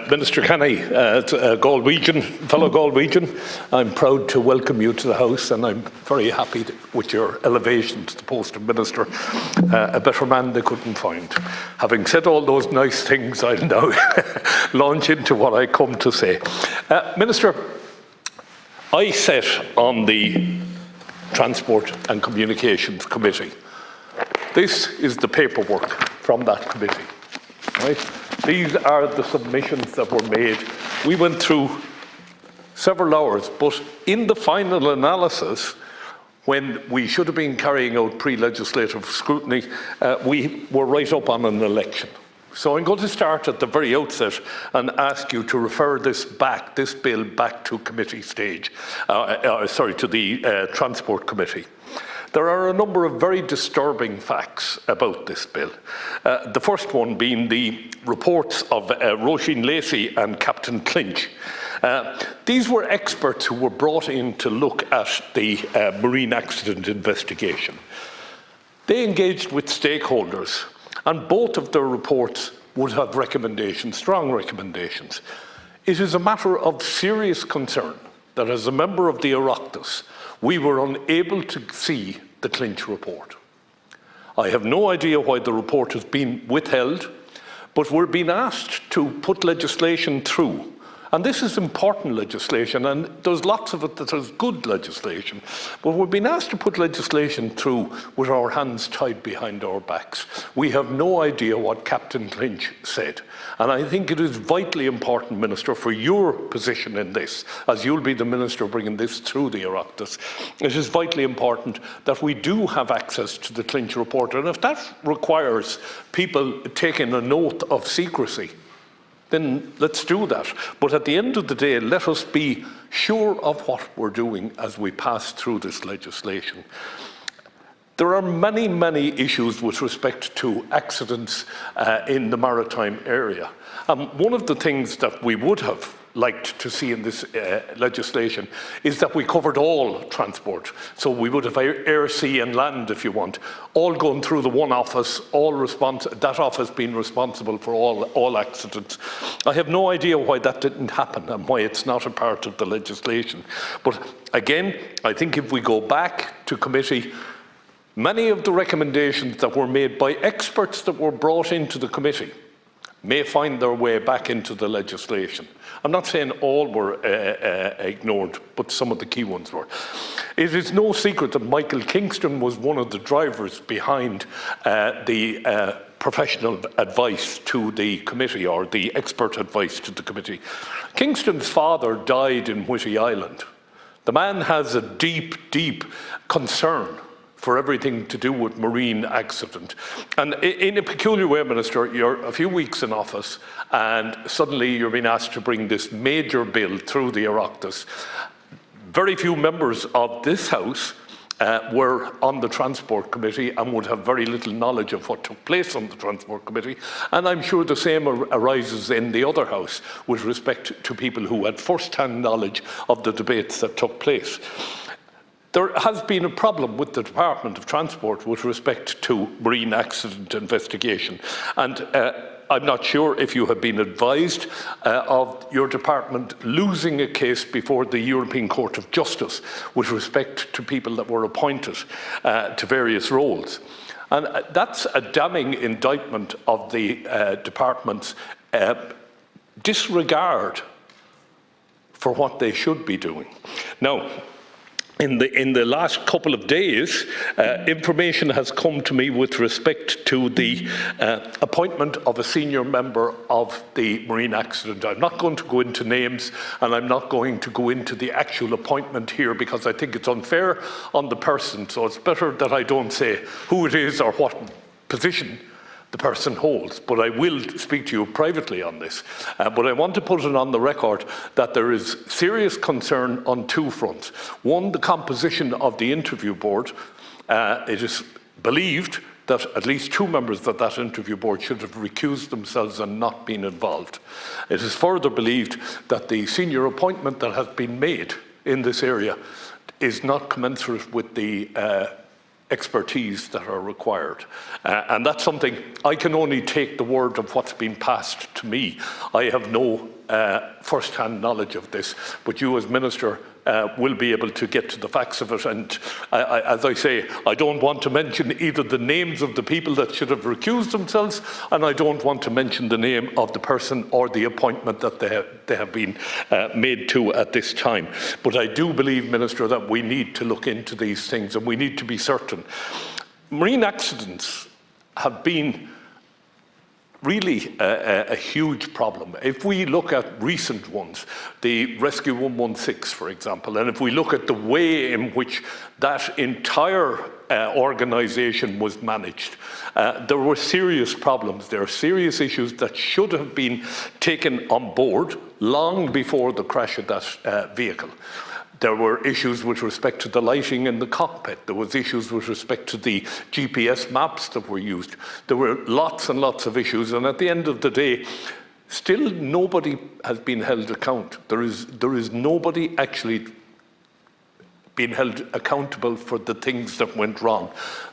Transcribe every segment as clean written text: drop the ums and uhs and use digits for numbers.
Minister Kenny, fellow Galwegian, I'm proud to welcome you to the House, and I'm very happy with your elevation to the post of Minister. A better man they couldn't find. Having said all those nice things, I'll now launch into what I come to say. Minister, I sat on the Transport and Communications Committee. This is the paperwork from that committee. Right? These are the submissions that were made. We went through several hours, but in the final analysis, when we should have been carrying out pre-legislative scrutiny, we were right up on an election. So I'm going to start at the very outset and ask you to refer this bill back to committee stage, to the Transport Committee. There are a number of very disturbing facts about this bill. The first one being the reports of Roisin Lacey and Captain Clinch. These were experts who were brought in to look at the marine accident investigation. They engaged with stakeholders, and both of their reports would have recommendations, strong recommendations. It is a matter of serious concern that as a member of the Oireachtas, we were unable to see the Clinch report. I have no idea why the report has been withheld, but we're being asked to put legislation through. And this is important legislation, and there's lots of it that is good legislation. But we're being asked to put legislation through with our hands tied behind our backs. We have no idea what Captain Clinch said. And I think it is vitally important, Minister, for your position in this, as you'll be the Minister bringing this through the Oireachtas, it is vitally important that we do have access to the Clinch report. And if that requires people taking an oath of secrecy, then let's do that. But at the end of the day, let us be sure of what we're doing as we pass through this legislation. There are many, many issues with respect to accidents in the maritime area. One of the things that we would have liked to see in this legislation is that we covered all transport. So we would have air, sea and land, if you want, all going through the one office, that office being responsible for all accidents. I have no idea why that didn't happen and why it's not a part of the legislation. But again, I think if we go back to committee, many of the recommendations that were made by experts that were brought into the committee may find their way back into the legislation. I'm not saying all were ignored, but some of the key ones were. It is no secret that Michael Kingston was one of the drivers behind the professional advice to the committee, or the expert advice to the committee. Kingston's father died in Whitty Island. The man has a deep, deep concern for everything to do with marine accident. And in a peculiar way, Minister, you're a few weeks in office and suddenly you're being asked to bring this major bill through the Oireachtas. Very few members of this House were on the Transport Committee and would have very little knowledge of what took place on the Transport Committee. And I'm sure the same arises in the other House with respect to people who had first-hand knowledge of the debates that took place. There has been a problem with the Department of Transport with respect to marine accident investigation. And I'm not sure if you have been advised of your department losing a case before the European Court of Justice with respect to people that were appointed to various roles. And that's a damning indictment of the department's disregard for what they should be doing. Now, in the last couple of days, information has come to me with respect to the appointment of a senior member of the marine accident. I'm not going to go into names and I'm not going to go into the actual appointment here because I think it's unfair on the person, so it's better that I don't say who it is or what position the person holds, but I will speak to you privately on this. But I want to put it on the record that there is serious concern on two fronts. One, the composition of the interview board. It is believed that at least two members of that interview board should have recused themselves and not been involved. It is further believed that the senior appointment that has been made in this area is not commensurate with the expertise that are required. And that's something I can only take the word of what's been passed to me. I have no first-hand knowledge of this, but you as Minister will be able to get to the facts of it. And as I say, I don't want to mention either the names of the people that should have recused themselves, and I don't want to mention the name of the person or the appointment that they have been made to at this time. But I do believe, Minister, that we need to look into these things, and we need to be certain. Marine accidents have been really a huge problem. If we look at recent ones, the Rescue 116, for example, and if we look at the way in which that entire organisation was managed, there were serious problems. There are serious issues that should have been taken on board long before the crash of that vehicle. There were issues with respect to the lighting in the cockpit. There was issues with respect to the GPS maps that were used. There were lots and lots of issues, and at the end of the day, still nobody has been held account. There is nobody actually being held accountable for the things that went wrong.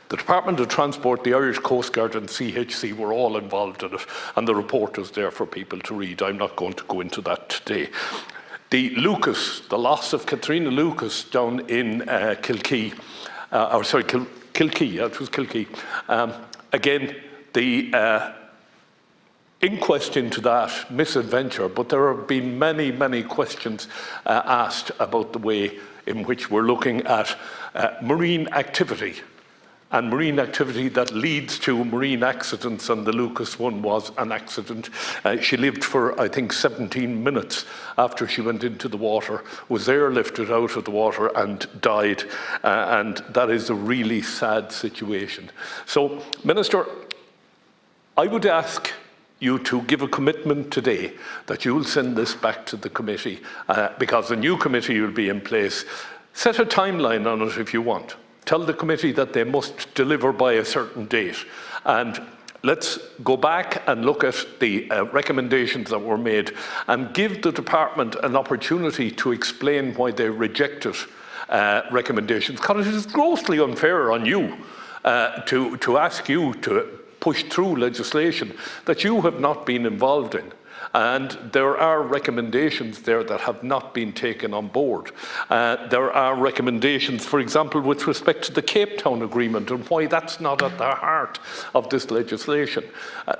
The Department of Transport, the Irish Coast Guard and CHC were all involved in it, and the report is there for people to read. I'm not going to go into that today. The Lucas, the loss of Katrina Lucas down in Kilkee, Kilkee, it was Kilkee. Again, the inquest into that misadventure, but there have been many, many questions asked about the way in which we're looking at marine activity, and marine activity that leads to marine accidents, and the Lucas one was an accident. She lived for, I think, 17 minutes after she went into the water, was airlifted out of the water and died, and that is a really sad situation. So, Minister, I would ask you to give a commitment today that you will send this back to the committee, because a new committee will be in place. Set a timeline on it if you want. Tell the committee that they must deliver by a certain date. And let's go back and look at the recommendations that were made and give the department an opportunity to explain why they rejected recommendations. Because it is grossly unfair on you to ask you to push through legislation that you have not been involved in. And there are recommendations there that have not been taken on board. There are recommendations, for example, with respect to the Cape Town Agreement and why that's not at the heart of this legislation.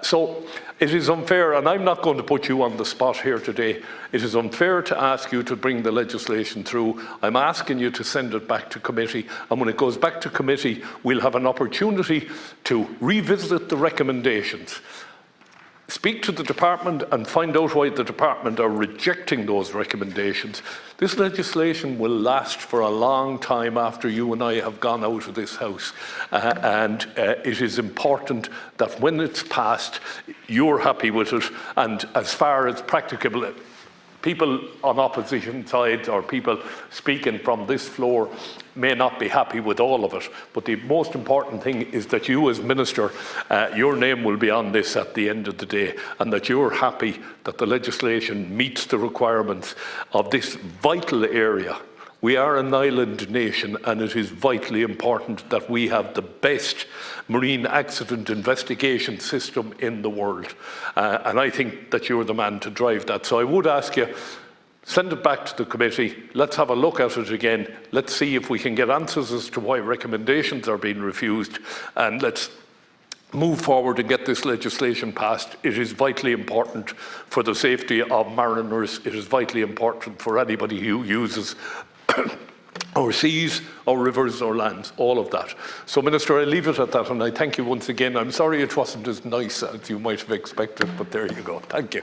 So it is unfair, and I'm not going to put you on the spot here today. It is unfair to ask you to bring the legislation through. I'm asking you to send it back to committee, and when it goes back to committee, we'll have an opportunity to revisit the recommendations. Speak to the department and find out why the department are rejecting those recommendations. This legislation will last for a long time after you and I have gone out of this house. And it is important that when it's passed, you're happy with it. And as far as practicable, people on opposition sides or people speaking from this floor may not be happy with all of it, but the most important thing is that you as Minister, your name will be on this at the end of the day, and that you're happy that the legislation meets the requirements of this vital area. We are an island nation, and it is vitally important that we have the best marine accident investigation system in the world. And I think that you're the man to drive that. So I would ask you, send it back to the committee. Let's have a look at it again. Let's see if we can get answers as to why recommendations are being refused. And let's move forward and get this legislation passed. It is vitally important for the safety of mariners. It is vitally important for anybody who uses our seas, our rivers, our lands, all of that. So, Minister, I leave it at that, and I thank you once again. I'm sorry it wasn't as nice as you might have expected, but there you go. Thank you.